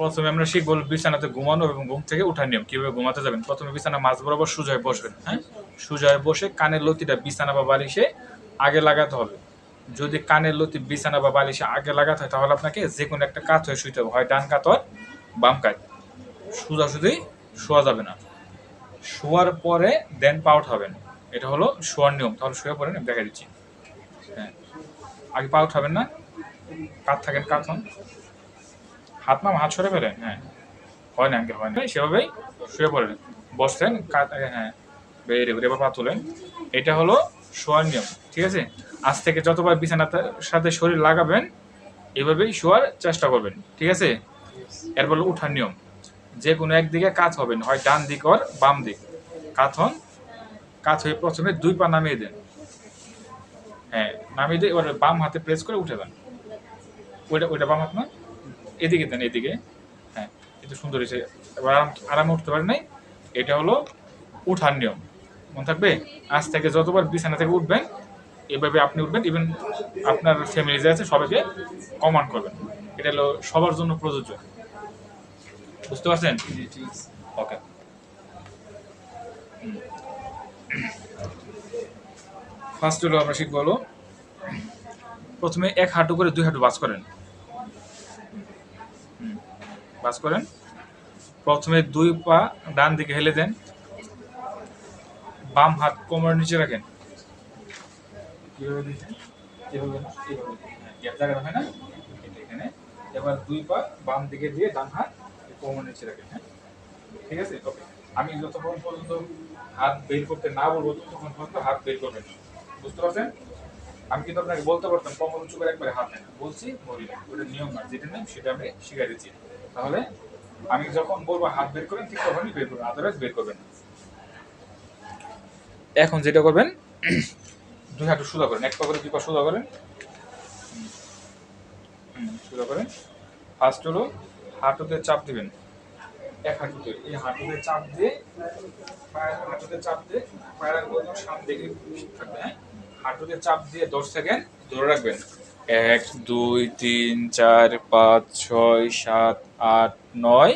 প্রথমে আমরা শিখবো বিছানাতে ঘুমানো এবং ঘুম থেকে ওঠার নিয়ম। কিভাবে ঘুমাতে যাবেন? প্রথমে বিছানা মাঝ বরাবর সোজা হয়ে বসবেন। হ্যাঁ, সোজা হয়ে বসে কানের লতিটা বিছানা বা বালিশে আগে লাগাতে হবে। যদি কানের লতি বিছানা বা বালিশে আগে লাগাতে হয় তাহলে আপনাকে যে কোনো একটা কাত হয়ে শুইতে হবে, হয় ডান কাত হয় বাম কাত। সোজাসুজি শোয়া যাবে না। শোয়ার পরে দেন পা উঠাবেন। এটা হলো শোয়ার নিয়ম। তাহলে শুয়ে পড়েন, আমি দেখা দিচ্ছি। হ্যাঁ, আগে পা উঠাবেন না, কাত থাকেন, কাত হন, হাত সরে ফেলেন। হ্যাঁ, হয় না, আঙ্কেল হয় না, সেভাবেই শুয়ে পড়েন, বসছেন, হ্যাঁ, বেরিয়ে এবার পা তুলেন। এটা হলো শোয়ার নিয়ম, ঠিক আছে? আজ থেকে যতবার বিছানার সাথে শরীর লাগাবেন এভাবেই শোয়ার চেষ্টা করবেন, ঠিক আছে? এরপর হলো উঠার নিয়ম। যে কোনো একদিকে কাত হবেন, হয় ডান দিক আর বাম দিক। কাত হন, কাত হয়ে প্রথমে 2 পা নামিয়ে দেন। হ্যাঁ, নামিয়ে দিয়ে এবার বাম হাতে প্রেস করে উঠে দেন। ওইটা বাম হাত না, এদিকে দেন, এদিকে। হ্যাঁ, এটা সুন্দর হয়েছে। এবার আরামে উঠতে পারেন নাই। এটা হলো উঠার নিয়ম, মনে থাকবে? আজ থেকে যতবার বিছানা থেকে উঠবেন এভাবে আপনি উঠবেন, ইভেন আপনার ফ্যামিলি যে আছে সবাইকে কমান্ড করবেন। এটা হলো সবার জন্য প্রযোজ্য, বুঝতে পারছেন? ওকে। ফার্স্ট হলো আমরা শিখবো হলো প্রথমে 1 হাঁটু করে 2 হাঁটু বাস করেন। বাস করেন, প্রথমে 2 পা ডান দিকে হেলে দেন, বাম হাত কোমরের নিচে রাখেন। কিভাবে দিচ্ছেন? এভাবে না, এভাবে। হ্যাঁ, গ্যাপ জায়গা হয় না, এটা এখানে। এবার 2 পা বাম দিকে দিয়ে ডান হাত কোমরের নিচে রাখেন। হ্যাঁ, ঠিক আছে? ওকে। আমি যতক্ষণ পর্যন্ত হাত বের করতে না বলবো ততক্ষণ পর্যন্ত হাত বের করবেন, বুঝতে পারছেন? আমি কিন্তু আপনাকে বলতে পারতাম কোমর উঁচু করে একবারে হাত নেন, বলছি বলি না, ওটা নিয়ম না, যেটা নেই সেটা আমি শিখাই দিচ্ছি। তাহলে আমি যখন বলবো হাত বের করেন ঠিক তখনই বের করবেন, আদারওয়াইজ বের করবেন না। এখন যেটা করবেন, 2 হাঁটু সোজা করেন, 1 পা করে 2 পা সোজা করেন। সোজা করেন। ফার্স্ট হলো হাঁটুতে চাপ দিবেন, 1 হাঁটুতে। এই হাঁটুতে চাপ দিয়ে হাঁটুতে চাপ দিয়ে পায়ের আঙ্গুল সামনে দিকে থাকবে। হ্যাঁ, হাঁটুতে চাপ দিয়ে 10 সেকেন্ড ধরে রাখবেন। 1 2 3 4 5 6 7 8 9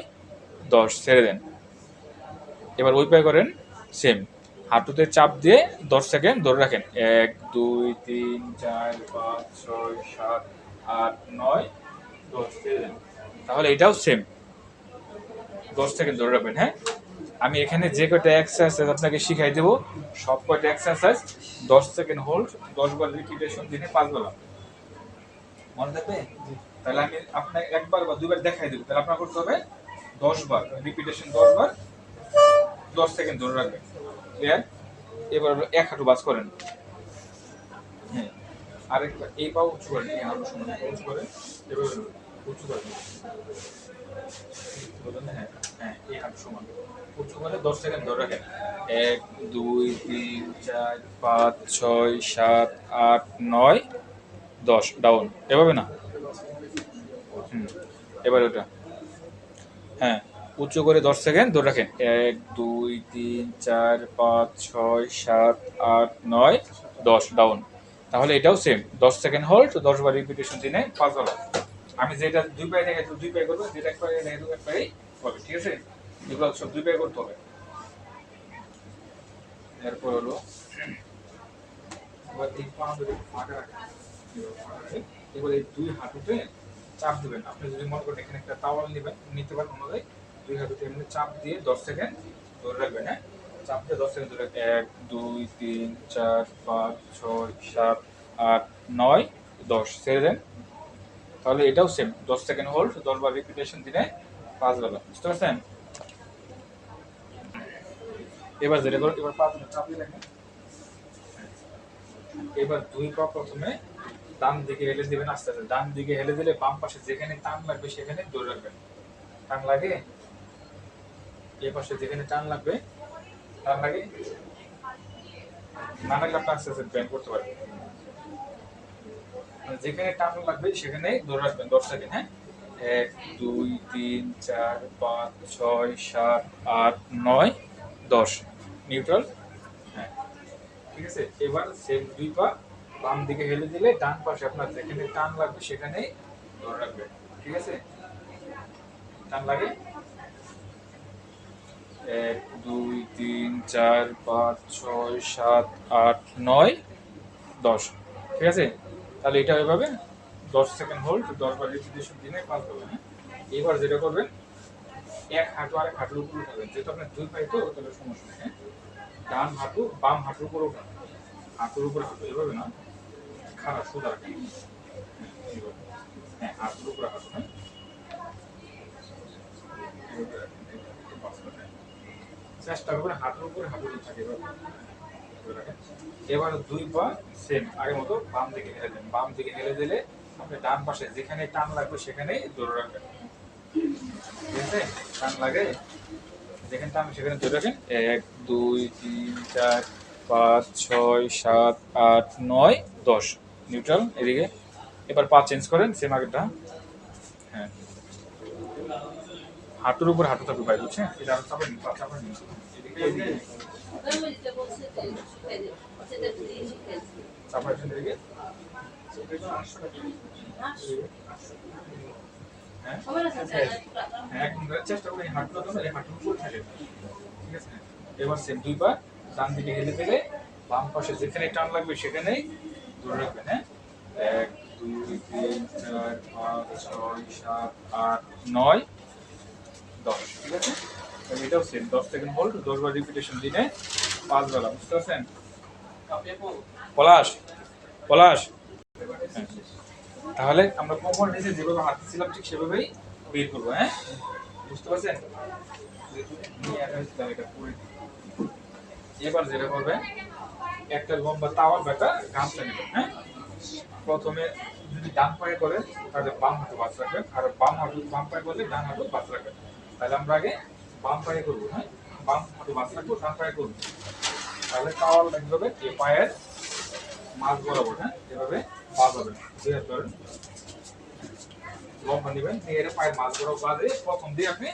10, ছেড়ে দেন। এবার ওই পায়ে করেন সেম, হাঁটুতে চাপ দিয়ে 10 সেকেন্ড ধরে রাখেন। 1 2 3 4 5 6 7 8 9 10, ছেড়ে দেন। তাহলে এটাও সেম, 10 সেকেন্ড ধরে রাখবেন। হ্যাঁ, আমি এখানে যে কয়টা এক্সারসাইজ আপনাকে শিখাই দেবো সব কয়টা এক্সারসাইজ 10 সেকেন্ড হোল্ড, 10 বার রিপিটেশন, দিনে 5 বার। মনে থাকবে? তাহলে আমি আপনাকে 1 বার বা 2 বার দেখাই দেবো, তাহলে আপনার করতে হবে 10 বার রিপিটেশন, 10 বার, 10 সেকেন্ড ধরে রাখবেন। ক্লিয়ার? এবার হলো 1 হাঁটু বাস করেন। হ্যাঁ, আরেকবার এই পা উঁচু করেন, এই হাঁটু সমান উঁচু করেন। এবার উঁচু করেন, হ্যাঁ হ্যাঁ, এই হাঁটু সমান উঁচু করে 10 সেকেন্ড ধরে রাখেন। 1 2 3 4 5 6 7 8 9 10, ডাউন। এভাবে না? এবার ওটা, হ্যাঁ, উঁচু করে 10 সেকেন্ড ধরে রাখেন। 1 2 3 4 5 6 7 8 9 10, ডাউন। তাহলে এটাও সেম, 10 সেকেন্ড হোল্ড, 10 বার রিপিটেশন, দিনে 5 বার। আমি যেটা 2 পায়ে দেখাই 2 পায়ে করবো, যেটা 1 পায়ে দেখাই 1 পায়ে হবে, ঠিক আছে? এগুলো সব 2 পায়ে করতে হবে। এরপর হলো এবার এই পা দুটো ফাঁকা রাখেন। এবার এই 2 হাঁটুতে চাপ দিবেন। আপনি যদি মনে করেন এখানে একটা টাওয়াল নেবেন, নিতে পারেন অনুযায়ী 2 হাঁটুতে এমনি চাপ দিয়ে 10 সেকেন্ড ধরে রাখবেন। হ্যাঁ, চাপ দিয়ে 10 সেকেন্ড ধরে 1 2 3 4 5 6 7 8 9 10, ছেড়ে দেন। তাহলে এটাও সেম, 10 সেকেন্ড হোল্ড, 10 বার রিপিটেশন, দিনে 5 বার। বুঝতে পারছেন? এবার যেটা করুন, এবার পা দুটো চাপ দিয়ে রাখেন। এবার 2 পা প্রথমে ডান দিকে হেলে দিবেন, আস্তে আস্তে ডান দিকে হেলে দিলে বাম পাশে যেখানে টান লাগবে সেখানে ধরে রাখবেন। টান লাগে, এ পাশে যেখানে টান লাগবে, টান লাগে, না লাগলে আপনি আস্তে আস্তে ব্যান্ড করতে পারবেন। মানে যেখানে টান লাগবে সেখানে ধরে রাখবেন 10 সেকেন্ড। হ্যাঁ, 1 2 3 4 5 6 7 8 9 10, নিউট্রাল। হ্যাঁ, ঠিক আছে? এবার সেম 2 পা বাম দিকে হেলে দিলে ডান পাশে আপনার যেখানে টান লাগবে সেখানেই ধরে রাখবেন, ঠিক আছে? টান লাগে 1 2 3 4 5 6 7 8 9 10। ঠিক আছে, তাহলে এটা এভাবে 10 সেকেন্ড হোল্ড, 10 বার রিপিটেশন দিনে 5 হবে। হ্যাঁ, এবার যেটা করবেন এক হাঁটু আর এক হাঁটুর উপর উঠাবেন, যেহেতু আপনার দুই পায়ে তো তাহলে সমস্যা নেই। হ্যাঁ, ডান হাঁটু বাম হাঁটুর উপর উঠান, হাঁটুর উপর হাঁটু এভাবে না, খারাপ সোজা রাখেন। হ্যাঁ, হাঁটুর উপর হাঁটু। হ্যাঁ, চেষ্টা করবেন হাঁটুর উপরে হাঁটু থাকে এভাবে। এবার দুই পা সেম আগের মতো বাম দিকে হেলে দেন, বাম দিকে হেলে দিলে আপনি ডান পাশে যেখানে টান লাগবে সেখানেই ধরে রাখবেন। ঠিক আছে, টান লাগে যেখানে টান সেখানে ধরে রাখেন। 1 2 3 4 5 6 7 8 9 10 নিউট্রাল এদিকে। এবার পা চেঞ্জ করেন সেম আগেরটা। হ্যাঁ, হাঁটুর উপর হাঁটু থাকবে ভাই, বুঝছেন? এটা আরো চাপাই নিন, পা চাপাই নিন এদিকে এদিকে চাপাই দিন এদিকে। হ্যাঁ, এখন চেষ্টা করি হাঁটুটা যেন এই হাঁটুর উপর থাকে। ঠিক আছে, এবার সেম দুই পা ডান দিকে হেলে দিলে বাম পাশে যেখানে টান লাগবে সেখানেই ধরে রাখবেন। হ্যাঁ, 1 2 3 4 5 6 7 8 9 10। ঠিক আছে, এটাও সেম 10 সেকেন্ড হোল্ড, 10 বার রিপিটেশন দিনে 5 বেলা। বুঝতে পারছেন? পলাশ পলাশ হ্যাঁ, তাহলে আমরা কোমর নিচে যেভাবে হাঁটছিলাম ঠিক সেভাবেই বের করবো। হ্যাঁ, বুঝতে পারছেন? এবার যেটা করবেন একটা লম্বা তাওয়ার ব্যাটা গামছা নেবেন। হ্যাঁ, প্রথমে যদি ডান পায়ে করেন তাহলে বাম হাঁটু বাঁচ রাখবেন, আর বাম পায়ে করলে ডান হাঁটু বাঁচ রাখবেন। তাহলে আমরা আগে বাম পায়ে করবো। হ্যাঁ, বাম হাঁটু বাঁচ রাখবো, ডান পায়ে করবো। তাহলে তাওয়ার লাগবে এই পায়ের মাঝ বরাবর। হ্যাঁ, এভাবে বাঁধাবেন, দুই হাত ধরেন, লম্বা নেবেন, নিয়ে এর পায়ের মাঝ বরাবর বাঁধে প্রথম দিয়ে আপনি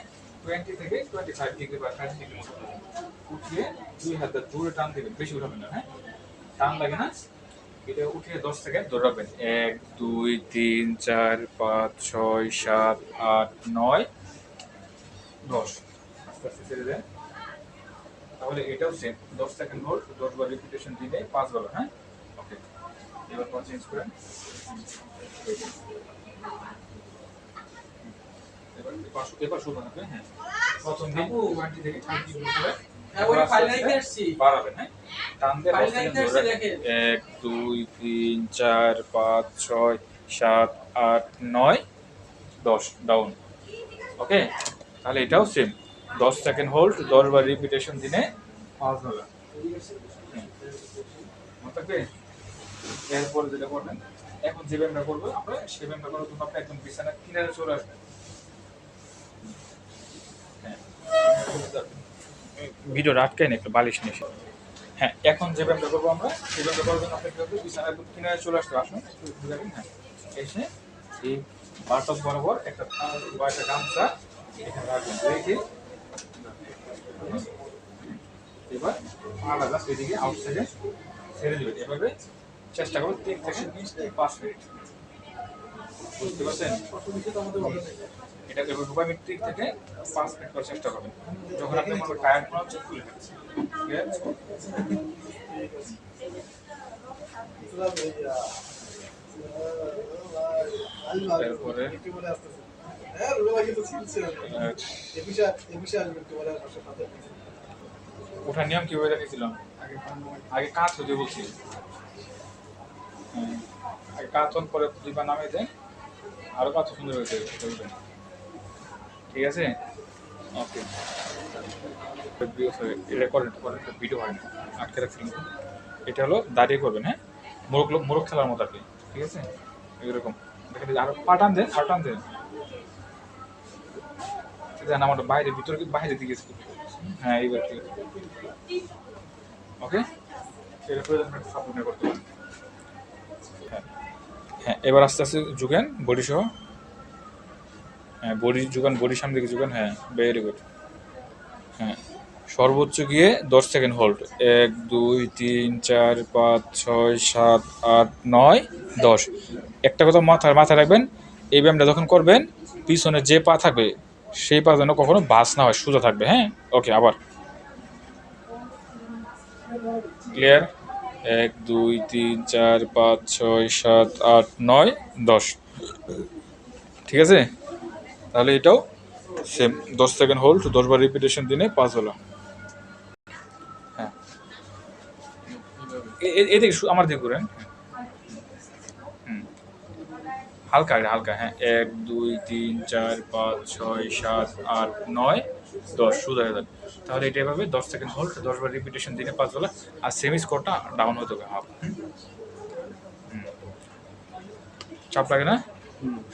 20 থেকে 25 ডিগ্রি বা 30 ডিগ্রি মতো উঠিয়ে দুই হাতে জোরে টান দিবেন, বেশি উঠাবেন না। হ্যাঁ, টান লাগে না, এটা উঠিয়ে 10 সেকেন্ড ধরে রাখবেন। 1 2 3 4 5 6 7 8 9 10। আস্তে আস্তে ছেড়ে দেন। তাহলে এটাও সেম 10 সেকেন্ড হোল্ড, 10 বার রিপিটেশন দিলে 5 বার। হ্যাঁ, ওকে, এবার পা চেঞ্জ করেন। এবার শুরু হবে। হ্যাঁ, প্রথম দিন 20 থেকে 30 ডিগ্রি করে বাড়াবেন। হ্যাঁ, টান দিয়ে 10 সেকেন্ড ধরে রাখেন। 1 2 3 4 5 6 7 8 9 10 ডাউন। ওকে, তাহলে এটাও সেম 10 সেকেন্ড হোল্ড, 10 বার রিপিটেশন দিনে 5 বেলা। মনে থাকবে? এরপর যেটা করবেন, এখন যে ব্যায়ামটা করবো আমরা সেই ব্যায়ামটা করার জন্য আপনি একদম বিছানার কিনারে চলে আসবেন। হ্যাঁ, ভিডিও আটকায় না, একটু বালিশ নিয়ে। হ্যাঁ, এখন যে ব্যায়ামটা করবো আমরা সেই ব্যায়ামটা করার জন্য আপনাকে বিছানার একদম কিনারে চলে আসতে আসুন। হ্যাঁ, এসে এই বাটক বরাবর একটা বা একটা গামছা এখানে রাখবেন, রেখে এবার পাটা জাস্ট এদিকে আউট সাইডে ছেড়ে দেবেন। এভাবে চেষ্টা করুন 3 থেকে 5 মিনিট। বুঝতে পারছেন? এটা এভাবে 2 মিনিট থেকে 5 মিনিট করার চেষ্টা করবেন। যখন আপনি মনে টায়ার্ড মনে হচ্ছে খুলে ফেলছে। তারপরে ওঠার নিয়ম কিভাবে রেখেছিলাম? আগে কাজ হতে বলছি। আগে কাতন করে দুইবার নামে দেন, আরো কত সুন্দর হয়েছে। ঠিক আছে, ওকে, এটা করেন ভিডিও হয় না, আটকে রাখছিলাম। এটা হলো দাঁড়িয়ে করবেন। হ্যাঁ, মোরগ খেলার মতো আর কি। ঠিক আছে, এরকম দেখেন, আরো পাটান দেন, আর টান দেন। আমার বাইরে ভিতরে কিন্তু বাইরে দিকে। হ্যাঁ, এইবার ঠিক আছে। ওকে, এটা সাপোর্ট করতে পারেন। হ্যাঁ, এবার আস্তে আস্তে ঝুঁকেন বডি সহ। হ্যাঁ, বডি ঝুঁকান, বডির সামনে দিকে ঝুঁকান। হ্যাঁ, ভেরি গুড। হ্যাঁ, সর্বোচ্চ গিয়ে 10 সেকেন্ড হোল্ড। 1 2 3 4 5 6 7 8 9 10। একটা কথা মাথায় রাখবেন, এই ব্যায়ামটা যখন করবেন পিছনে যে পা থাকবে সেই পা যেন কখনো বাস না হয়, সোজা থাকবে। হ্যাঁ, ওকে, আবার ক্লিয়ার। 1 2 3 4 5 6 7 8 9 10। ঠিক আছে, তাহলে এটাও সেম 10 সেকেন্ড হোল্ড, 10 বার রিপিটেশন দিনে 5 বেলা। হ্যাঁ, এদিকে আমার দিকে ঘুরেন। হুম, হালকা হালকা। হ্যাঁ, 1 2 3 4 5 6 7 8 9 10, সোজা হয়ে যাবে। তাহলে এটা এভাবে 10 সেকেন্ড হোল্ড, 10 বার রিপিটেশন দিনে 5 বেলা। আর সেমি স্কোরটা ডাউন হতে হবে হাফ। চাপ লাগে না,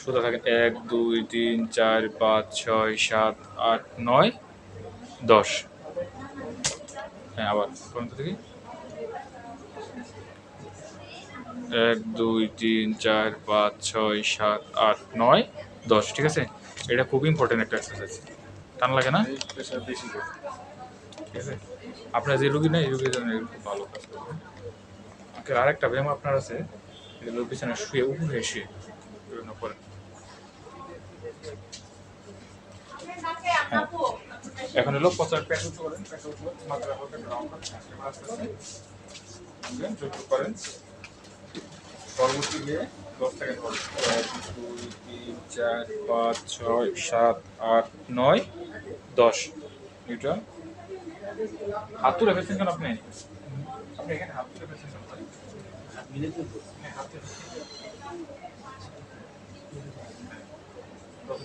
সোজা থাকে। 1 2 3 4 5 6 7 8 9 10। হ্যাঁ, আবার পর্যন্ত দেখি। 1 2 3 4 5 6 7 8 9 10। ঠিক আছে, এটা খুব ইম্পর্টেন্ট একটা এক্সারসাইজ। টান লাগে না, ঠিক আছে। আপনার যে রুগী নেই, এই রুগীর জন্য এগুলো খুব ভালো কাজ করবে। আরেকটা ব্যায়াম আপনার আছে, এগুলো পিছনে শুয়ে উপরে শুয়ে বিভিন্ন করেন। হ্যাঁ, এখন হলো পচার পেট উঁচু করেন, পেট উঁচু করেন, মাথা হালকা রাউন্ড করেন। পরবর্তী গিয়ে 10 সেকেন্ড হোল্ড। 1 2 3 4 5 6 7 8 9 10 নিউটন। হাত তুলে ফেলছেন কেন আপনি? আপনি এখানে হাত তুলে ফেলছেন কেন? হাত তুলে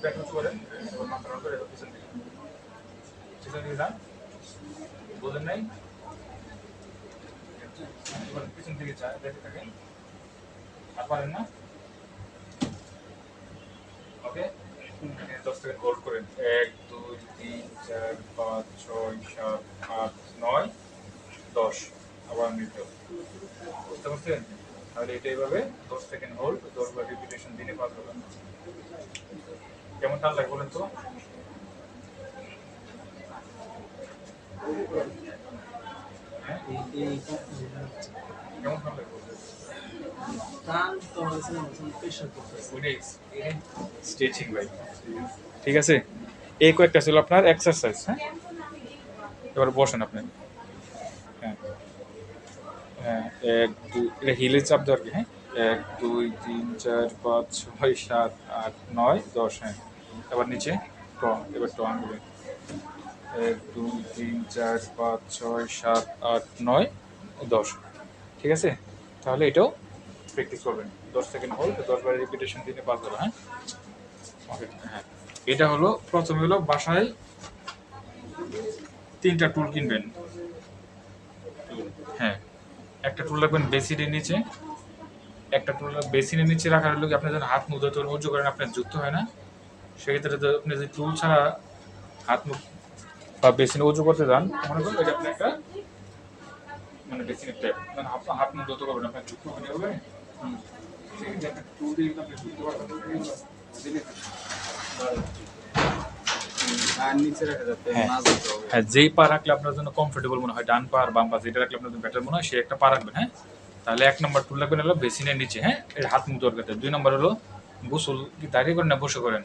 পেট উঁচু করেন, মাথা রাউন্ড করে পিছন দিকে যান। বোঝেন নাই? পিছন দিকে দেখে থাকেন, আর পারেন না। ওকে, 10 সেকেন্ড হোল্ড করেন। 1 2 3 4 5 6 7 8 9 10। আবার নিতে বুঝতে পারছেন? তাহলে এটা এইভাবে 10 সেকেন্ড হোল্ড, 10 বার রিপিটেশন দিনে 5 বেলা। কেমন টান লাগে বলেন তো? হ্যাঁ, কেমন টান লাগে? স্ট্রেচিং ভাই, ঠিক আছে। এই কয়েকটা ছিল আপনার এক্সারসাইজ। হ্যাঁ, এবার বসেন আপনি। হ্যাঁ হ্যাঁ, 1 2, এটা হিলে চাপ দেওয়ার কি? হ্যাঁ, 1 2 3 4 5 6 7 8 9 10। হ্যাঁ, এবার নিচে ট, এবার ট আনবে। 1 2 3 4 5 6 7 8 9 10। ঠিক আছে, তাহলে এটাও প্র্যাকটিস করবেন। 10 সেকেন্ড হোল্ড, 10 বার রিপিটেশন দিনে 5 বার। হ্যাঁ, ওকে। হ্যাঁ, এটা হলো প্রথমে হলো বাসায় 3টা টুল কিনবেন। হ্যাঁ, একটা টুল রাখবেন বেসিনের নিচে, একটা টুল বেসিনের নিচে রাখার হলো কি, আপনি যখন হাত মুখ ধুতে উঁচু করেন, আপনার যুক্ত হয় না। সেক্ষেত্রে তো আপনি যদি টুল ছাড়া হাত মুখ বা বেসিনে উঁচু করতে যান, মনে করেন এটা আপনি একটা মানে বেসিনের ট্যাপ, মানে হাত মুখ ধুতে করবেন, আপনার যুক্ত হবে। সেক্ষেত্রে একটা টুল দিয়ে কিন্তু আপনি যুক্ত করবেন। হ্যাঁ, যেই পা রাখলে আপনার জন্য কমফোর্টেবল মনে হয়, ডান পা আর বাম পা যেটা রাখলে আপনার জন্য বেটার মনে হয়, সে একটা পা রাখবেন। হ্যাঁ, তাহলে 1 নম্বর টুল রাখবেন হলো বেসিনের নিচে। হ্যাঁ, এর হাত মুখ ধোয়ার ক্ষেত্রে। 2 নম্বর হলো গোসল কি দাঁড়িয়ে করেন না বসে করেন?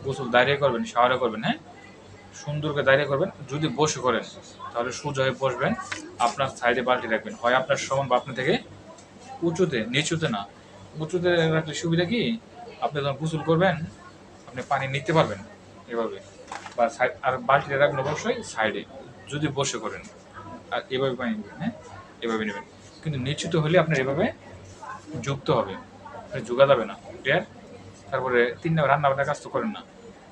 গোসল দাঁড়িয়ে করবেন, শাওয়ারে করবেন। হ্যাঁ, সুন্দর করে দাঁড়িয়ে করবেন। যদি বসে করেন তাহলে সোজা হয়ে বসবেন, আপনার সাইডে বালতি রাখবেন, হয় আপনার সমান বা আপনার থেকে উঁচুতে, নিচুতে না। উঁচুতে রাখলে সুবিধা কি, আপনি যখন গোসল করবেন আপনি পানি নিতে পারবেন এভাবে, বা সাইড, আর বালতিটা রাখবেন অবশ্যই সাইডে যদি বসে করেন। আর এভাবে পানি নেবেন। হ্যাঁ, এভাবে নেবেন। কিন্তু নিচুতে হলে আপনার এভাবে যুক্ত হবে, আপনি যোগা যাবে না। ক্লিয়ার? তারপরে 3 নম্বর, রান্না বান্নার কাজ তো করেন না,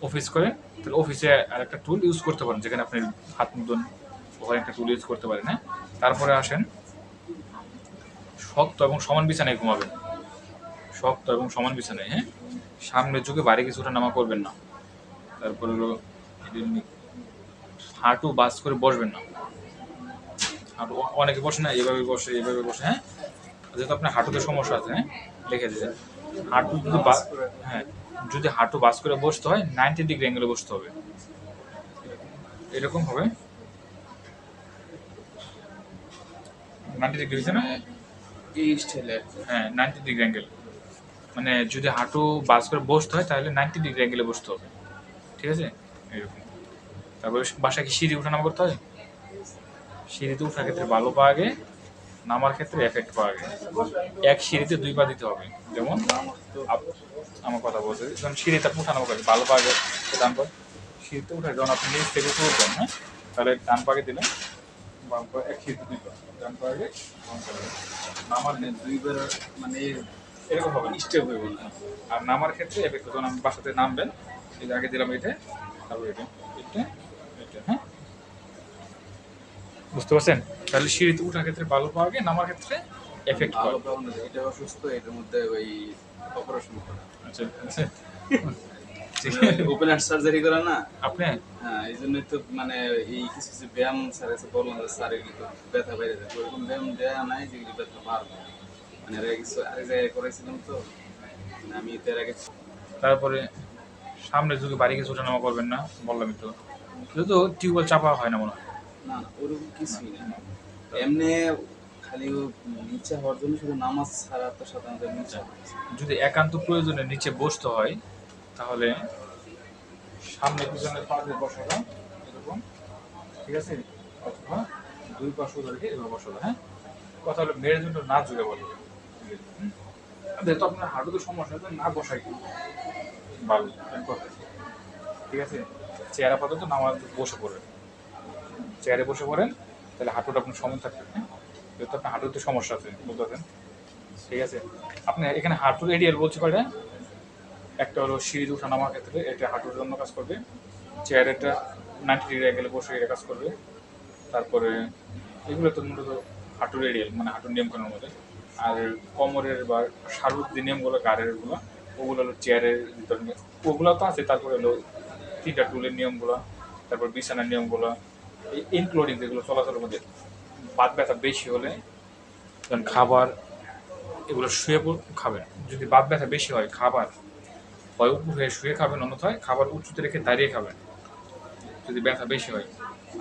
অফিস করেন, তাহলে অফিসে আর একটা টুল ইউজ করতে পারেন, যেখানে আপনি হাত মুখ ধোন, ওখানে একটা টুল ইউজ করতে পারেন। হ্যাঁ, তারপরে আসেন শক্ত এবং সমান বিছানায় ঘুমাবেন। শক্ত এবং সমান বিছানায়। হ্যাঁ, সামনে ঝুঁকে ভারী কিছু ওঠানামা করবেন না। তারপরে হলো হাঁটু বাস করে বসবেন না। হাঁটু অনেকে বসে না, এভাবে বসে, এভাবে বসে। হ্যাঁ, যেহেতু আপনার হাঁটুতে সমস্যা আছে, হ্যাঁ, লিখে দিয়েছেন। হাঁটু যদি হ্যাঁ, যদি হাঁটু বাস করে বসতে হয় 90 ডিগ্রি অ্যাঙ্গেলে বসতে হবে। এরকম হবে 90 ডিগ্রি, হচ্ছে না? হ্যাঁ, 90 ডিগ্রি অ্যাঙ্গেল, মানে যদি হাঁটু বাস করে বসতে হয় তাহলে 90 ডিগ্রি অ্যাঙ্গেলে বসতে হবে। ঠিক আছে, এরকম। তারপরে বাসায় কি সিঁড়ি উঠানামা করতে হয়? সিঁড়িতে ওঠার ক্ষেত্রে ভালো পা আগে, নামার ক্ষেত্রে এফেক্ট পা আগে। এক সিঁড়িতে 2 পা দিতে হবে। যেমন আমার কথা বলতে যখন সিঁড়িতে আপনি উঠানামা করেন, ভালো পা আগে, ডান পা সিঁড়িতে উঠে যখন আপনি নিচ থেকে উপরে উঠবেন, হ্যাঁ, তাহলে ডান পাকে দিলেন, বাম পা এক সিঁড়িতে 2 পা, ডান পা আগে, বাম পা আগে। নামার মানে দুইবার মানে এরকম হবে না। স্টেপ হইব না। আর নামার ক্ষেত্রে এফেক্ট যখন আমি বাসাতে নামবেন, এই যে আগে দিলাম এটা, তারপর এটা, এটা, এটা, হ্যাঁ, বুঝতে পারছেন? তাহলে সিঁড়িতে ওঠার ক্ষেত্রে ভালো পাওয়া আগে, নামার ক্ষেত্রে এফেক্ট ভালো পাওয়া। পাবো না, এটা অসুস্থ, এটার মধ্যে ওই অপারেশন করা, আচ্ছা আচ্ছা। ওপেন হার্ট সার্জারি করা না। আপনি হ্যাঁ, এই জন্যই তো মানে এই কিছু কিছু ব্যায়াম স্যার এসে বললাম যে স্যার এগুলি তো ব্যথা বাইরে যায়, ওরকম ব্যায়াম দেওয়া নাই যেগুলি ব্যথা বাড়বে। মানে এর আগে কিছু আরেক জায়গায় করেছিলাম তো, মানে আমি এর আগে তারপরে সামনে যদি বাড়ি কিছু ওঠানামা করবেন না, বললামই তো। যেহেতু টিউবওয়েল চাপা হয় না মনে হয়। না না ওরকম কিছুই না। এমনি খালি ও নিচে হওয়ার জন্য শুধু নামাজ ছাড়া তো সাধারণত নিচে হয়। যদি একান্ত প্রয়োজনে নিচে বসতে হয়, তাহলে সামনে পিছনে পা দিয়ে বসানো, এরকম, ঠিক আছে, অথবা 2 পা সোজা রেখে এভাবে বসানো, হ্যাঁ। কথা হলো মেরুদণ্ড না জুড়ে বলবে, যেহেতু আপনার হাঁটুতে সমস্যা তো না বসাই ভালো, ঠিক আছে। চেয়ার আপাতত নামাজ বসে পড়বেন, চেয়ারে বসে পড়েন, তাহলে হাঁটুটা আপনার সমান থাকবে, হ্যাঁ। যেহেতু আপনার হাঁটুতে সমস্যা আছে, বুঝতে পারছেন, ঠিক আছে। আপনি এখানে হাঁটুর এরিয়াল বলছি কয়টা? একটা হলো সিঁড়ি উঠা নামার ক্ষেত্রে, এটা হাঁটুর জন্য কাজ করবে। চেয়ারেরটা 90 ডিগ্রি অ্যাঙ্গেলে বসে এটা কাজ করবে। তারপরে এগুলো তো মূলত হাঁটুর এরিয়াল, মানে হাঁটুর নিয়মকানুনের মধ্যে। আর কোমরের বা শারুর যে নিয়মগুলো, গাড়েরগুলো, ওগুলো হলো চেয়ারের ভিতরে, ওগুলো তো আছে। তারপরে হলো 3টা টুলের নিয়মগুলো, তারপর বিছানার নিয়মগুলো, এই ইনক্লুডিং যেগুলো চলাচলের মধ্যে। বাত ব্যথা বেশি হলে যেমন খাবার, এগুলো শুয়ে খাবেন। যদি বাত ব্যথা বেশি হয়, খাবার হয় উপর হয়ে শুয়ে খাবেন, অন্যথায় খাবার উঁচুতে রেখে দাঁড়িয়ে খাবেন যদি ব্যথা বেশি হয়।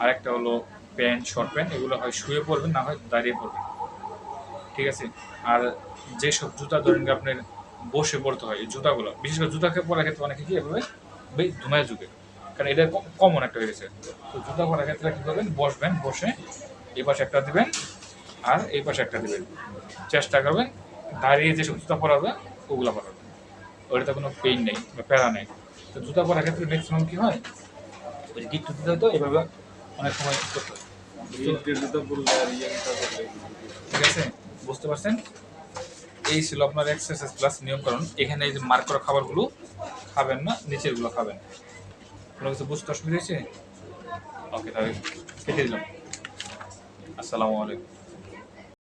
আর একটা হলো প্যান্ট, শর্ট প্যান্ট, এগুলো হয় শুয়ে পড়বেন, না হয় দাঁড়িয়ে পড়বেন, ঠিক আছে। আর যেসব জুতা ধরেন আপনার বসে পড়তে হয়, এই জুতাগুলো, বিশেষ করে জুতাকে পরার ক্ষেত্রে অনেকে কি এভাবে ধুমায় যুগে, কারণ এটা কমন একটা হয়ে গেছে। তো জুতা পরার ক্ষেত্রে কী করবেন, বসবেন, বসে এই পাশে একটা দিবেন আর এই পাশে একটা দিবেন। চেষ্টা করবেন দাঁড়িয়ে যেসব জুতা পরা যায় ওগুলো পরাবেন, ওটাতে কোনো পেইন নেই বা প্যারা নেই। তো জুতা পরার ক্ষেত্রে ম্যাক্সিমাম কী হয়, ওই যে গিট্টু দিতে হয়তো এভাবে অনেক সময় করতে হয়। জুতা পরলে আর জুতা পরলে ঠিক আছে, বুঝতে পারছেন? এই ছিল আপনার এক্সারসাইজ প্লাস নিয়মকানুন। এখানে এই যে মার্ক করা খাবারগুলো খাবেন না, নিচেরগুলো খাবেন। কোনো কিছু বুঝতে অসুবিধা হয়েছে? ওকে, তাহলে কেটে দিলাম। আসসালামু আলাইকুম।